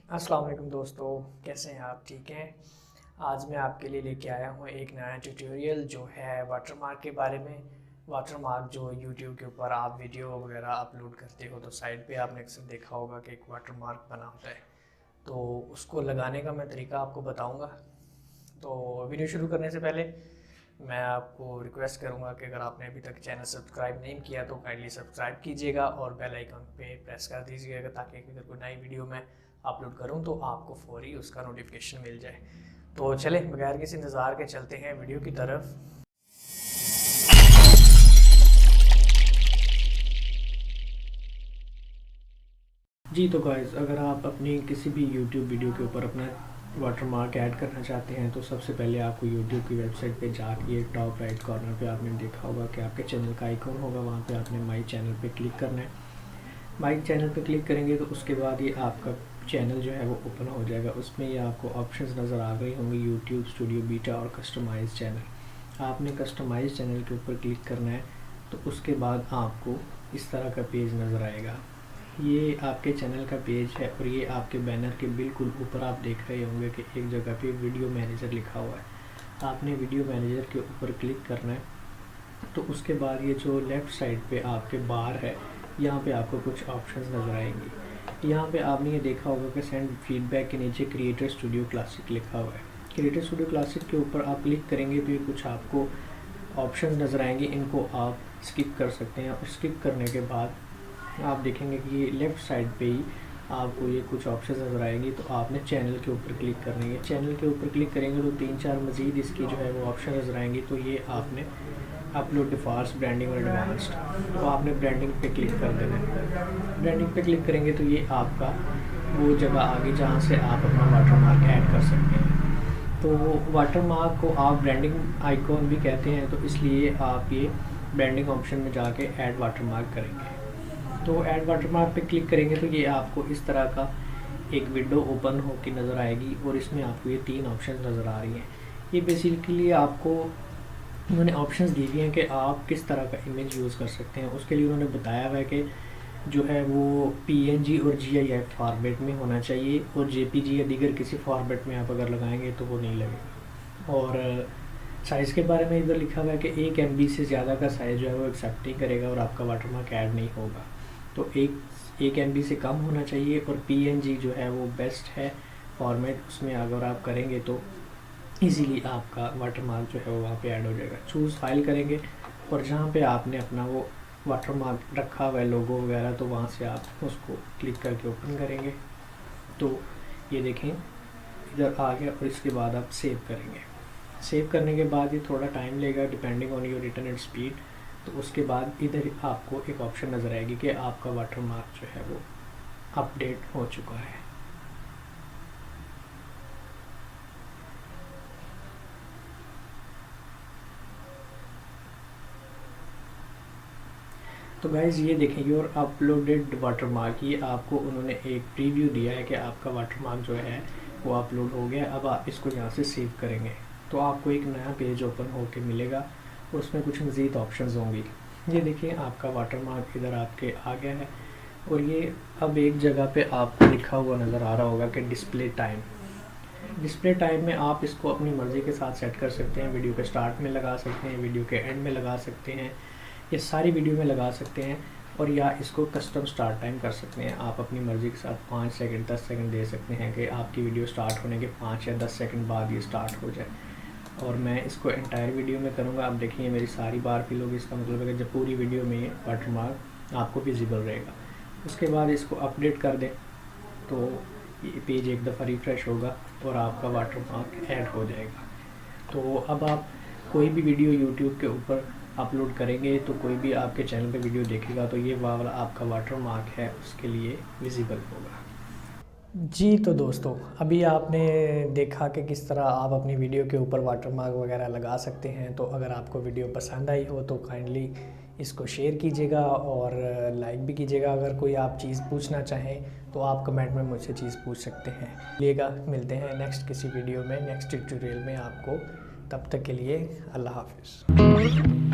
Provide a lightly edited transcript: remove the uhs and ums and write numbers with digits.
अस्सलाम वालेकुम दोस्तों, कैसे हैं आप? ठीक हैं। आज मैं आपके लिए लेके आया हूँ एक नया ट्यूटोरियल जो है वाटरमार्क के बारे में। वाटरमार्क जो यूट्यूब के ऊपर आप वीडियो वगैरह अपलोड करते हो तो साइड पे आपने अक्सर देखा होगा कि एक वाटरमार्क बना होता है, तो उसको लगाने का मैं तरीका आपको बताऊँगा। तो वीडियो शुरू करने से पहले मैं आपको रिक्वेस्ट करूंगा कि अगर आपने अभी तक चैनल सब्सक्राइब नहीं किया तो काइंडली सब्सक्राइब कीजिएगा और बेल आइकन पे प्रेस कर दीजिएगा ताकि अगर कोई नई वीडियो मैं अपलोड करूं तो आपको फौरी उसका नोटिफिकेशन मिल जाए। तो चले बगैर किसी इंतज़ार के चलते हैं वीडियो की तरफ। जी तो गाइस, अगर आप अपनी किसी भी यूट्यूब वीडियो के ऊपर अपना वाटरमार्क ऐड करना चाहते हैं तो सबसे पहले आपको यूट्यूब की वेबसाइट पे जाके टॉप राइट कॉर्नर पे आपने देखा होगा कि आपके चैनल का आइकॉन होगा, वहाँ पे आपने माई चैनल पे क्लिक करना है। माई चैनल पे क्लिक करेंगे तो उसके बाद ये आपका चैनल जो है वो ओपन हो जाएगा। उसमें ये आपको ऑप्शंस नज़र आ गए होंगे, यूट्यूब स्टूडियो बीटा और कस्टमाइज चैनल। आपने कस्टमाइज चैनल के ऊपर क्लिक करना है तो उसके बाद आपको इस तरह का पेज नज़र आएगा। ये आपके चैनल का पेज है और ये आपके बैनर के बिल्कुल ऊपर आप देख रहे होंगे कि एक जगह पे वीडियो मैनेजर लिखा हुआ है। आपने वीडियो मैनेजर के ऊपर क्लिक करना है तो उसके बाद ये जो लेफ़्ट साइड पे आपके बार है, यहाँ पे आपको कुछ ऑप्शंस नज़र आएंगे। यहाँ पे आपने ये देखा होगा कि सेंड फीडबैक के नीचे क्रिएटर स्टूडियो क्लासिक लिखा हुआ है। क्रिएटर स्टूडियो क्लासिक के ऊपर आप क्लिक करेंगे तो ये कुछ आपको ऑप्शन नज़र आएंगे, इनको आप स्किप कर सकते हैं। और स्किप करने के बाद आप देखेंगे कि ये लेफ़्ट साइड पे ही आपको ये कुछ ऑप्शन नज़र आएंगे, तो आपने चैनल के ऊपर क्लिक करनी है। चैनल के ऊपर क्लिक करेंगे तो 3-4 मज़ीद इसकी जो है वो ऑप्शन नज़र आएंगी। तो ये आपने अपलोड टू फास्ट, ब्रांडिंग और एडवांस्ड, तो आपने ब्रांडिंग पे क्लिक कर देना है। ब्रांडिंग पे क्लिक करेंगे तो ये आपका वो जगह आ गई जहाँ से आप अपना वाटरमार्क ऐड कर सकते हैं। तो वाटरमार्क को आप ब्रांडिंग आइकॉन भी कहते हैं, तो इसलिए आप ये ब्रांडिंग ऑप्शन में जाके ऐड वाटरमार्क करेंगे। तो ऐड वाटरमार्क पे क्लिक करेंगे तो ये आपको इस तरह का एक विंडो ओपन होकर नज़र आएगी और इसमें आपको ये 3 ऑप्शन नज़र आ रही हैं। ये बेसिकली आपको उन्होंने ऑप्शंस दी हुई हैं कि आप किस तरह का इमेज यूज़ कर सकते हैं। उसके लिए उन्होंने बताया हुआ है कि जो है वो PNG और GIF फॉर्मेट में होना चाहिए और JPG या दीगर किसी फॉर्मेट में आप अगर लगाएंगे तो वो नहीं लगेगा। और साइज़ के बारे में इधर लिखा हुआ है कि 1 MB से ज़्यादा का साइज़ जो है वो एक्सेप्ट नहीं करेगा और आपका वाटरमार्क ऐड नहीं होगा। तो एक MB से कम होना चाहिए और PNG जो है वो बेस्ट है फॉर्मेट, उसमें अगर आप करेंगे तो इजीली आपका वाटरमार्क जो है वो वहाँ पे ऐड हो जाएगा। चूज़ फाइल करेंगे और जहाँ पे आपने अपना वो वाटरमार्क रखा हुआ है लोगो वगैरह, तो वहाँ से आप उसको क्लिक करके ओपन करेंगे तो ये देखें इधर आ गया। और इसके बाद आप सेव करेंगे। सेव करने के बाद ये थोड़ा टाइम लेगा depending on your internet speed. तो उसके बाद इधर आपको एक ऑप्शन नज़र आएगी कि आपका वाटरमार्क जो है वो अपडेट हो चुका है। तो गाइज़ ये देखें योर अपलोडेड वाटरमार्क, ये आपको उन्होंने एक प्रीव्यू दिया है कि आपका वाटरमार्क जो है वो अपलोड हो गया। अब आप इसको यहाँ से सेव करेंगे तो आपको एक नया पेज ओपन होकर मिलेगा और उसमें कुछ मज़ीद ऑप्शंस होंगी। ये देखिए आपका वाटरमार्क इधर आपके आ गया है और ये अब एक जगह पे आपको लिखा हुआ नज़र आ रहा होगा कि डिस्प्ले टाइम। डिस्प्ले टाइम में आप इसको अपनी मर्ज़ी के साथ सेट कर सकते हैं। वीडियो के स्टार्ट में लगा सकते हैं, वीडियो के एंड में लगा सकते हैं, ये सारी वीडियो में लगा सकते हैं। और या इसको कस्टम स्टार्ट टाइम कर सकते हैं। आप अपनी मर्ज़ी के साथ 5 सेकंड 10 सेकंड दे सकते हैं कि आपकी वीडियो स्टार्ट होने के 5 या 10 सेकंड बाद ये स्टार्ट हो जाए। और मैं इसको एंटायर वीडियो में करूँगा। आप देखिए मेरी सारी बार फिल होगी, इसका मतलब है कि जब पूरी वीडियो में वाटरमार्क आपको विजिबल रहेगा। उसके बाद इसको अपडेट कर दें तो ये पेज एक दफ़ा रिफ़्रेश होगा और आपका वाटरमार्क ऐड हो जाएगा। तो अब आप कोई भी वीडियो यूट्यूब के ऊपर अपलोड करेंगे तो कोई भी आपके चैनल पे वीडियो देखेगा तो ये वाला आपका वाटरमार्क है उसके लिए विजिबल होगा। जी तो दोस्तों, अभी आपने देखा कि किस तरह आप अपनी वीडियो के ऊपर वाटरमार्क वगैरह लगा सकते हैं। तो अगर आपको वीडियो पसंद आई हो तो काइंडली इसको शेयर कीजिएगा और लाइक भी कीजिएगा। अगर कोई आप चीज़ पूछना चाहें तो आप कमेंट में मुझसे चीज़ पूछ सकते हैं। चलिएगा, मिलते हैं नेक्स्ट किसी वीडियो में, नेक्स्ट ट्यूटोरियल में आपको। तब तक के लिए अल्लाह हाफ़िज़।